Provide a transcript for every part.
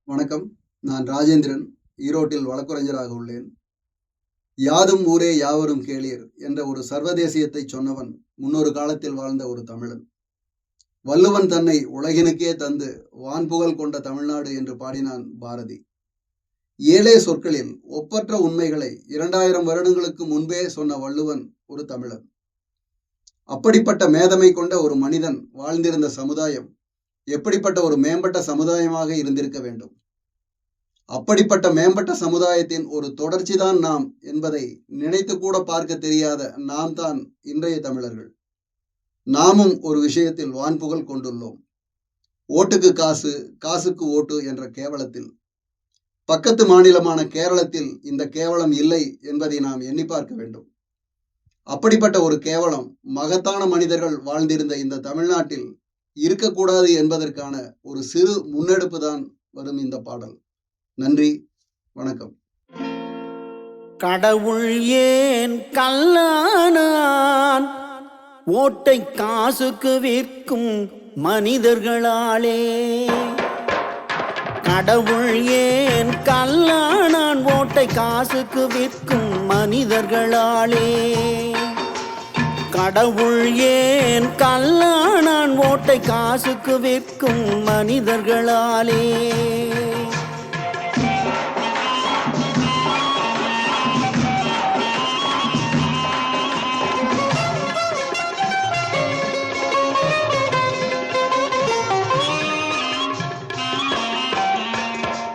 வணக்கம். நான் ராஜேந்திரன். ஈரோட்டில் வழக்குரைஞராக உள்ளேன். யாதும் ஊரே யாவரும் கேளீர் என்ற ஒரு சர்வதேசியத்தை சொன்னவன் முன்னொரு காலத்தில் வாழ்ந்த ஒரு தமிழன். வள்ளுவன் தன்னை உலகினுக்கே தந்து வான்புகழ் கொண்ட தமிழ்நாடு என்று பாடினான் பாரதி. ஏழே சொற்களில் ஒப்பற்ற உண்மைகளை 2000 வருடங்களுக்கு முன்பே சொன்ன வள்ளுவன் ஒரு தமிழன். அப்படிப்பட்ட மேதமை கொண்ட ஒரு மனிதன் வாழ்ந்திருந்த சமுதாயம் எப்படிப்பட்ட ஒரு மேம்பட்ட சமுதாயமாக இருந்திருக்க வேண்டும். அப்படிப்பட்ட மேம்பட்ட சமுதாயத்தின் ஒரு தொடர்ச்சிதான் நாம் என்பதை நினைத்து கூட பார்க்க தெரியாத நாம் தான் இன்றைய தமிழர்கள். நாமும் ஒரு விஷயத்தில் வான்புகழ் கொண்டுள்ளோம். ஓட்டுக்கு காசு, காசுக்கு ஓட்டு என்ற கேவலத்தில். பக்கத்து மாநிலமான கேரளத்தில் இந்த கேவலம் இல்லை என்பதை நாம் எண்ணி பார்க்க வேண்டும். அப்படிப்பட்ட ஒரு கேவலம் மகத்தான மனிதர்கள் வாழ்ந்திருந்த இந்த தமிழ்நாட்டில் இருக்கக்கூடாது என்பதற்கான ஒரு சிறு முன்னெடுப்பு தான் வரும் இந்த பாடல். நன்றி, வணக்கம். கடவுள் ஏன் கல்லானான்? ஓட்டை காசுக்கு விற்கும் மனிதர்களாலே. கடவுள் ஏன் கல்லானான்? ஓட்டை காசுக்கு விற்கும் மனிதர்களாலே. கடவுள் ஏன் கல்லானான்? ஓட்டை காசுக்கு விற்கும் மனிதர்களாலே.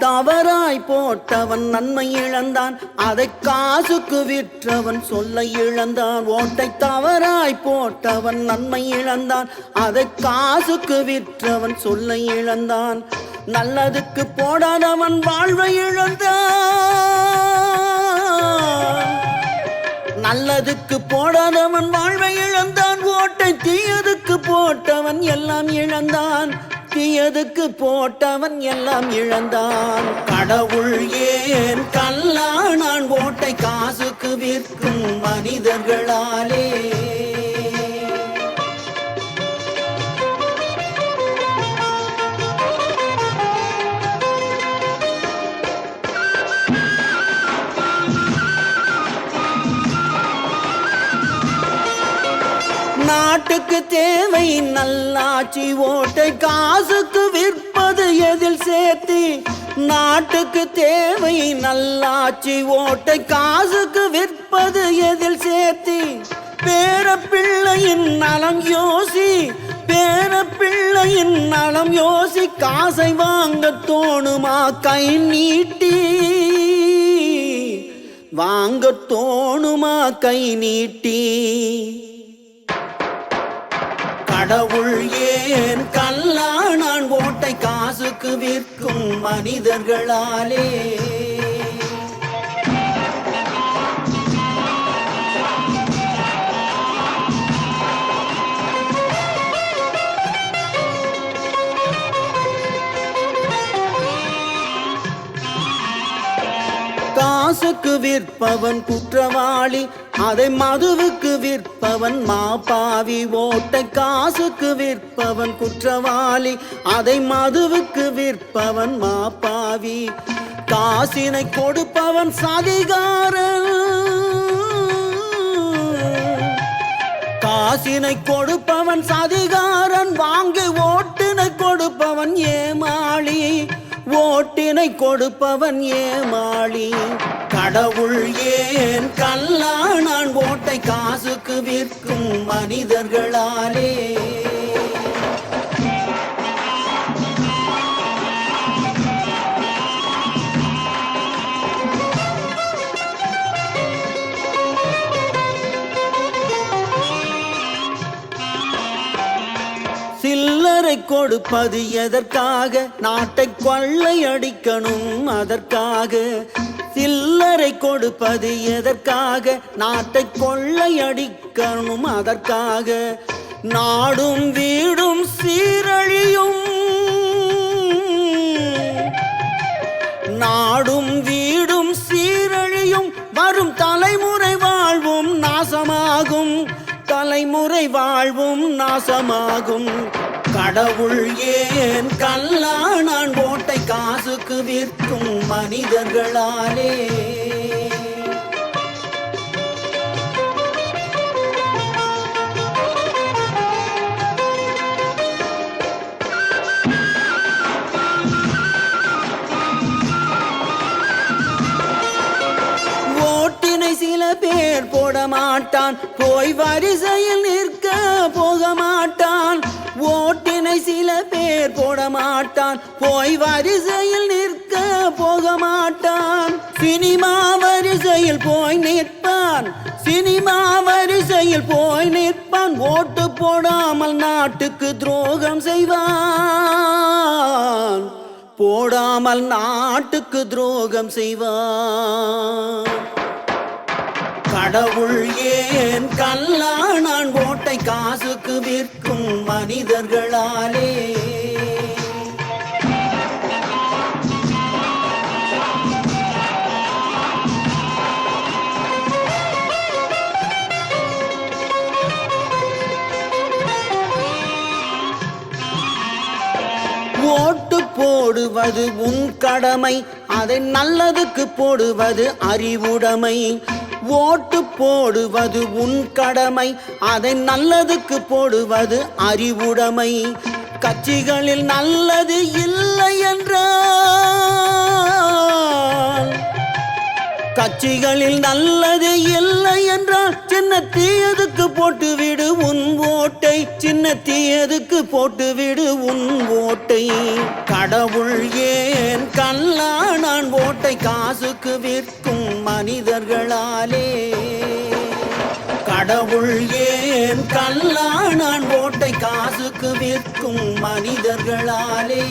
தவறாய் போட்டவன் நன்மை இழந்தான், அதை காசுக்கு விற்றவன் சொல்ல இழந்தான். ஓட்டை தவறாய் போட்டவன் நன்மை இழந்தான், அதை காசுக்கு விற்றவன் சொல்ல இழந்தான். நல்லதுக்கு போடாதவன் வாழ்வை இழந்தான். நல்லதுக்கு போடாதவன் வாழ்வை இழந்தான். ஓட்டை தீயதுக்கு போட்டவன் எல்லாம் இழந்தான். தீயதுக்கு போட்டவன் எல்லாம் இழந்தான். கடவுள் ஏன் கல்லானான்? ஓட்டை காசுக்கு விற்கும் மனிதர்களாலே. நாட்டுக்கு தேவை நல்லாட்சி, ஓட்டை காசுக்கு விற்பது எதில் சேர்த்தி. நாட்டுக்கு தேவை நல்லாட்சி, ஓட்டை காசுக்கு விற்பது எதில் சேர்த்தி. பேரப்பிள்ளையின் நலம் யோசி, பேரப்பிள்ளையின் நலம் யோசி. காசை வாங்க தோணுமா கை நீட்டி? வாங்க தோணுமா கை நீட்டி? கடவுள் ஏன் கல்லானான்? ஓட்டை காசுக்கு விற்கும் மனிதர்களாலே. காசுக்கு விற்பவன் குற்றவாளி, அதை மதுவுக்கு விற்பவன் மாபாவி. ஓட்டை காசுக்கு விற்பவன் குற்றவாளி, அதை மதுவுக்கு விற்பவன் மாபாவி. காசினை கொடுப்பவன் சதிகாரன், காசினை கொடுப்பவன் சதிகாரன். வாங்கி ஓட்டினை கொடுப்பவன் ஏமாளி, ஓட்டினை கொடுப்பவன் ஏமாளி. கடவுள் ஏன் கல்லானான்? ஓட்டை காசுக்கு விற்கும் மனிதர்களாலே. சில்லறை கொடுப்பது எதற்காக? நாட்டை கொள்ளையடிக்கணும் அதற்காக. சில்லறை கொடுப்பது எதற்காக? நாட்டை கொள்ளையடிக்கணும் அதற்காக. நாடும் வீடும் சீரழியும், நாடும் வீடும் சீரழியும். வரும் தலைமுறை வாழ்வும் நாசமாகும், தலைமுறை வாழ்வும் நாசமாகும். கடவுள் ஏன் கல்லானான்? ஓட்டை காசு காசுக்கு விற்கும் மனிதர்களாலே. ஓட்டினை சில பேர் போட மாட்டான், போய் வரிசையில் நிற்க போக மாட்டான். ஓட்டினை சில பேர் போட மாட்டான், போய் வரிசையில் நிற்க போக மாட்டான். சினிமா வரிசையில் போய் நிற்பான், சினிமா வரிசையில் போய் நிற்பான். ஓட்டு போடாமல் நாட்டுக்கு துரோகம் செய்வான், போடாமல் நாட்டுக்கு துரோகம் செய்வான். கடவுள் ஏன் கல்லானான், ஓட்டை காசுக்கு விற்கும் மனிதர்களாலே. ஓட்டு போடுவது உன் கடமை, அதை நல்லதுக்கு போடுவது அறிவுடைமை. ஓட்டு போடுவது உன் கடமை, அதை நல்லதுக்கு போடுவது அறிவுடைமை. கட்சிகளில் நல்லது இல்லை என்றால், கட்சிகளில் நல்லது இல்லை என்றால் சின்ன தீயதுக்கு போட்டுவிடு உன் ஓட்டை, சின்ன தீயதுக்கு போட்டுவிடு உன் ஓட்டை. கடவுள் ஏன் கல்லானான், ஓட்டை காசுக்கு விற்கும் மனிதர்களாலே. கடவுள் ஏன் கல்லானான், ஓட்டை காசுக்கு விற்கும் மனிதர்களாலே.